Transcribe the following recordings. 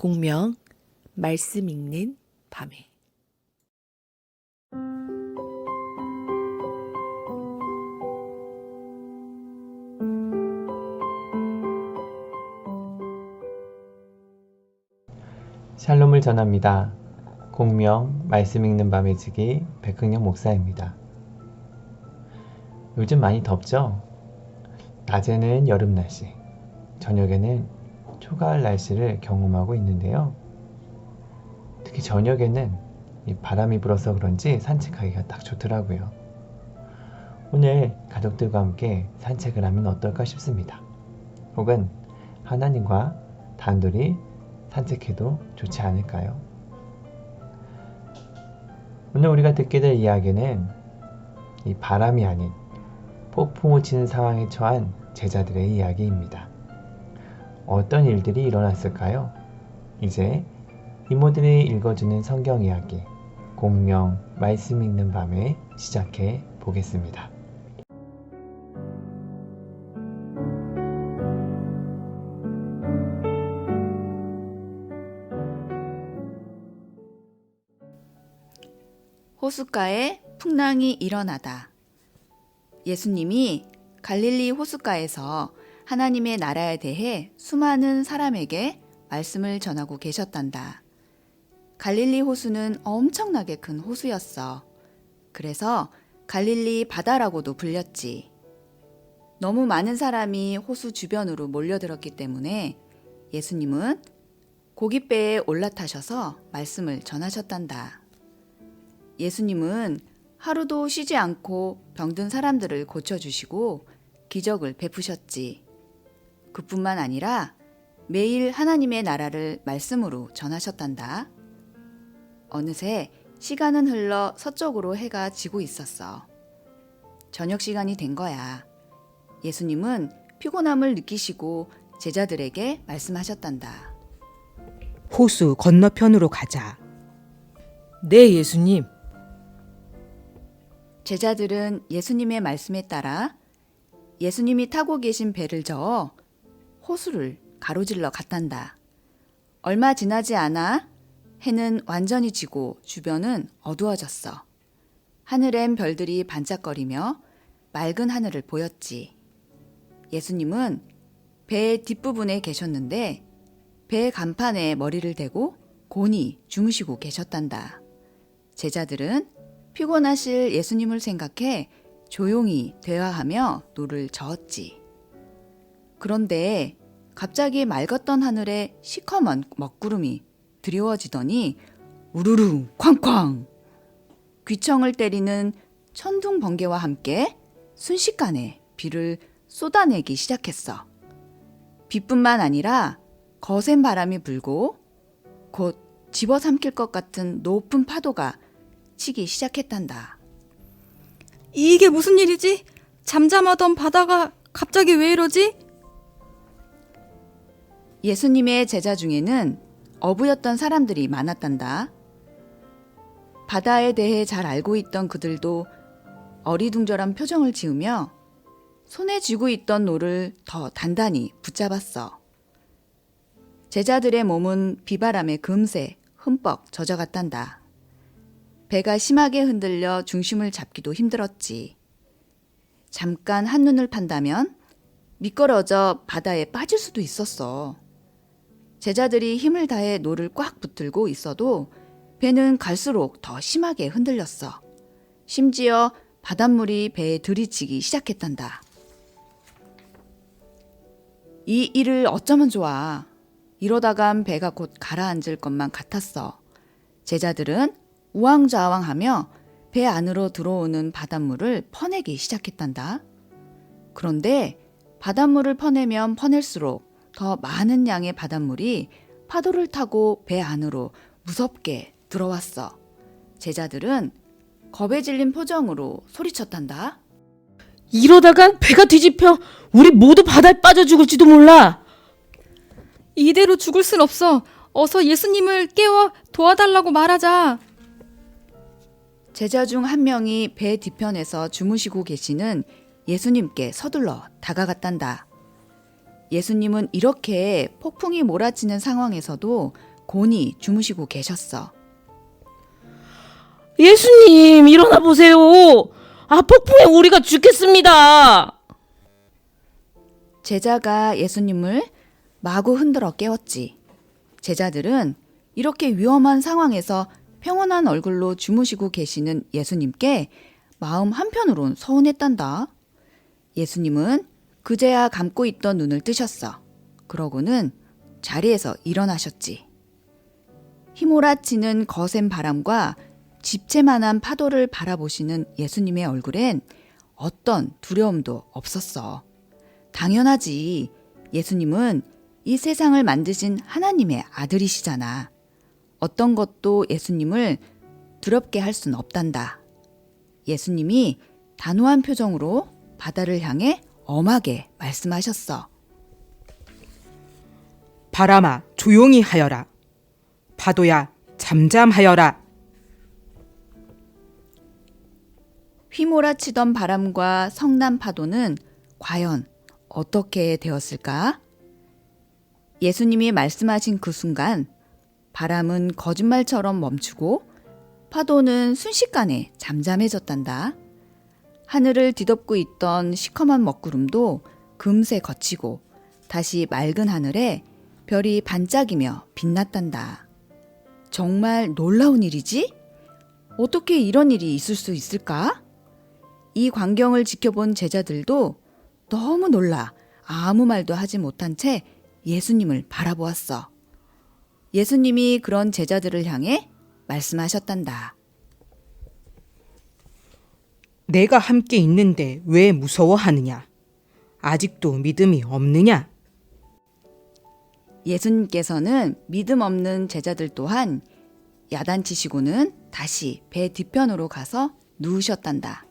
공명 말씀 읽는 밤에 샬롬을 전합니다. 공명 말씀 읽는 밤의 지기 백흥영 목사입니다. 요즘 많이 덥죠? 낮에는 여름 날씨, 저녁에는 초가을 날씨를 경험하고 있는데요. 특히 저녁에는 이 바람이 불어서 그런지 산책하기가 딱 좋더라고요. 오늘 가족들과 함께 산책을 하면 어떨까 싶습니다. 혹은 하나님과 단둘이 산책해도 좋지 않을까요? 오늘 우리가 듣게 될 이야기는 이 바람이 아닌 폭풍우 치는 상황에 처한 제자들의 이야기입니다. 어떤 일들이 일어났을까요? 이제 이모들이 읽어주는 성경 이야기, 공명 말씀 읽는 밤에 시작해 보겠습니다. 호숫가에 풍랑이 일어나다. 예수님이 갈릴리 호숫가에서 하나님의 나라에 대해 수많은 사람에게 말씀을 전하고 계셨단다. 갈릴리 호수는 엄청나게 큰 호수였어. 그래서 갈릴리 바다라고도 불렸지. 너무 많은 사람이 호수 주변으로 몰려들었기 때문에 예수님은 고깃배에 올라타셔서 말씀을 전하셨단다. 예수님은 하루도 쉬지 않고 병든 사람들을 고쳐주시고 기적을 베푸셨지. 그뿐만 아니라 매일 하나님의 나라를 말씀으로 전하셨단다. 어느새 시간은 흘러 서쪽으로 해가 지고 있었어. 저녁 시간이 된 거야. 예수님은 피곤함을 느끼시고 제자들에게 말씀하셨단다. 호수 건너편으로 가자. 네, 예수님. 제자들은 예수님의 말씀에 따라 예수님이 타고 계신 배를 저어 호수를 가로질러 갔단다. 얼마 지나지 않아 해는 완전히 지고 주변은 어두워졌어. 하늘엔 별들이 반짝거리며 맑은 하늘을 보였지. 예수님은 배의 뒷부분에 계셨는데 배 간판에 머리를 대고 곤히 주무시고 계셨단다. 제자들은 피곤하실 예수님을 생각해 조용히 대화하며 노를 저었지. 그런데 갑자기 맑았던 하늘에 시커먼 먹구름이 드리워지더니 우르르 쾅쾅 귀청을 때리는 천둥 번개와 함께 순식간에 비를 쏟아내기 시작했어. 비뿐만 아니라 거센 바람이 불고 곧 집어삼킬 것 같은 높은 파도가 치기 시작했단다. 이게 무슨 일이지? 잠잠하던 바다가 갑자기 왜 이러지? 예수님의 제자 중에는 어부였던 사람들이 많았단다. 바다에 대해 잘 알고 있던 그들도 어리둥절한 표정을 지으며 손에 쥐고 있던 노를 더 단단히 붙잡았어. 제자들의 몸은 비바람에 금세 흠뻑 젖어갔단다. 배가 심하게 흔들려 중심을 잡기도 힘들었지. 잠깐 한눈을 판다면 미끄러져 바다에 빠질 수도 있었어. 제자들이 힘을 다해 노를 꽉 붙들고 있어도 배는 갈수록 더 심하게 흔들렸어. 심지어 바닷물이 배에 들이치기 시작했단다. 이 일을 어쩌면 좋아. 이러다간 배가 곧 가라앉을 것만 같았어. 제자들은 우왕좌왕하며 배 안으로 들어오는 바닷물을 퍼내기 시작했단다. 그런데 바닷물을 퍼내면 퍼낼수록 더 많은 양의 바닷물이 파도를 타고 배 안으로 무섭게 들어왔어. 제자들은 겁에 질린 표정으로 소리쳤단다. 이러다간 배가 뒤집혀 우리 모두 바다에 빠져 죽을지도 몰라. 이대로 죽을 순 없어. 어서 예수님을 깨워 도와달라고 말하자. 제자 중 한 명이 배 뒤편에서 주무시고 계시는 예수님께 서둘러 다가갔단다. 예수님은 이렇게 폭풍이 몰아치는 상황에서도 곤히 주무시고 계셨어. 예수님, 일어나 보세요. 폭풍에 우리가 죽겠습니다. 제자가 예수님을 마구 흔들어 깨웠지. 제자들은 이렇게 위험한 상황에서 평온한 얼굴로 주무시고 계시는 예수님께 마음 한편으론 서운했단다. 예수님은 그제야 감고 있던 눈을 뜨셨어. 그러고는 자리에서 일어나셨지. 휘몰아치는 거센 바람과 집채만한 파도를 바라보시는 예수님의 얼굴엔 어떤 두려움도 없었어. 당연하지. 예수님은 이 세상을 만드신 하나님의 아들이시잖아. 어떤 것도 예수님을 두렵게 할 순 없단다. 예수님이 단호한 표정으로 바다를 향해 엄하게 말씀하셨어. 바람아, 조용히 하여라. 파도야, 잠잠하여라. 휘몰아치던 바람과 성난 파도는 과연 어떻게 되었을까? 예수님이 말씀하신 그 순간 바람은 거짓말처럼 멈추고 파도는 순식간에 잠잠해졌단다. 하늘을 뒤덮고 있던 시커먼 먹구름도 금세 걷히고 다시 맑은 하늘에 별이 반짝이며 빛났단다. 정말 놀라운 일이지? 어떻게 이런 일이 있을 수 있을까? 이 광경을 지켜본 제자들도 너무 놀라 아무 말도 하지 못한 채 예수님을 바라보았어. 예수님이 그런 제자들을 향해 말씀하셨단다. 내가 함께 있는데 왜 무서워하느냐? 아직도 믿음이 없느냐? 예수님께서는 믿음 없는 제자들 또한 야단치시고는 다시 배 뒤편으로 가서 누우셨단다.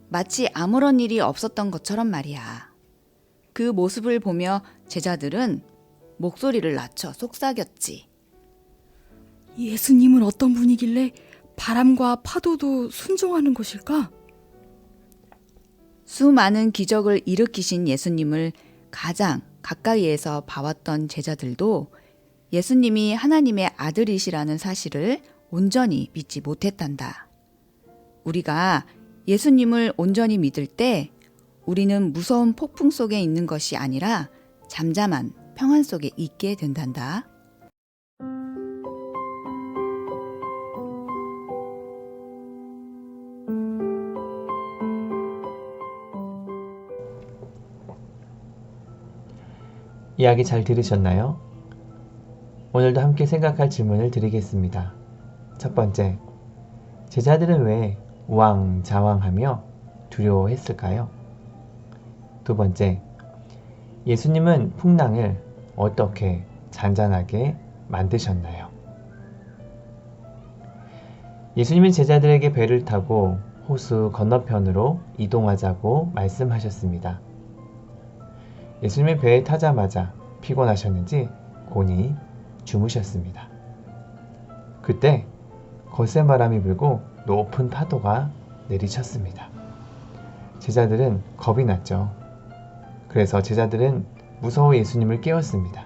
마치 아무런 일이 없었던 것처럼 말이야. 그 모습을 보며 제자들은 목소리를 낮춰 속삭였지. 예수님은 어떤 분이길래 바람과 파도도 순종하는 것일까? 수많은 기적을 일으키신 예수님을 가장 가까이에서 봐왔던 제자들도 예수님이 하나님의 아들이시라는 사실을 온전히 믿지 못했단다. 우리가 예수님을 온전히 믿을 때 우리는 무서운 폭풍 속에 있는 것이 아니라 잠잠한 평안 속에 있게 된단다. 이야기 잘 들으셨나요? 오늘도 함께 생각할 질문을 드리겠습니다. 첫 번째, 제자들은 왜 우왕좌왕하며 두려워했을까요? 두 번째, 예수님은 풍랑을 어떻게 잔잔하게 만드셨나요? 예수님은 제자들에게 배를 타고 호수 건너편으로 이동하자고 말씀하셨습니다. 예수님이 배에 타자마자 피곤하셨는지 곤히 주무셨습니다. 그때 거센 바람이 불고 높은 파도가 내리쳤습니다. 제자들은 겁이 났죠. 그래서 제자들은 무서워 예수님을 깨웠습니다.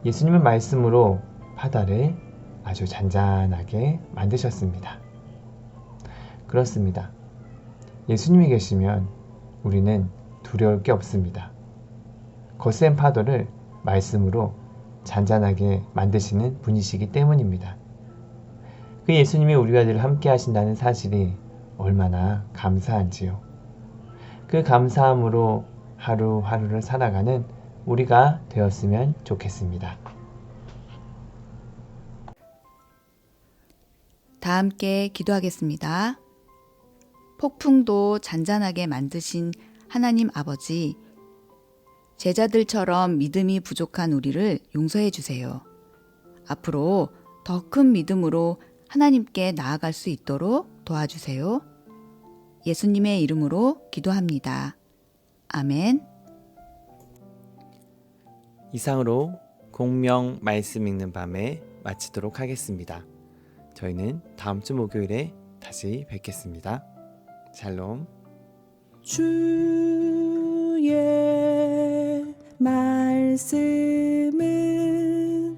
예수님은 말씀으로 바다를 아주 잔잔하게 만드셨습니다. 그렇습니다. 예수님이 계시면 우리는 두려울 게 없습니다. 거센 파도를 말씀으로 잔잔하게 만드시는 분이시기 때문입니다. 그 예수님이 우리와 늘 함께 하신다는 사실이 얼마나 감사한지요. 그 감사함으로 하루하루를 살아가는 우리가 되었으면 좋겠습니다. 다 함께 기도하겠습니다. 폭풍도 잔잔하게 만드신 하나님 아버지, 제자들처럼 믿음이 부족한 우리를 용서해 주세요. 앞으로 더 큰 믿음으로 하나님께 나아갈 수 있도록 도와주세요. 예수님의 이름으로 기도합니다. 아멘. 이상으로 공명 말씀 읽는 밤에 마치도록 하겠습니다. 저희는 다음 주 목요일에 다시 뵙겠습니다. 샬롬. 주의 말씀은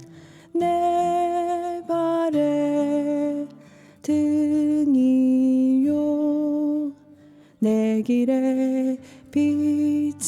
내 길에 비치니라.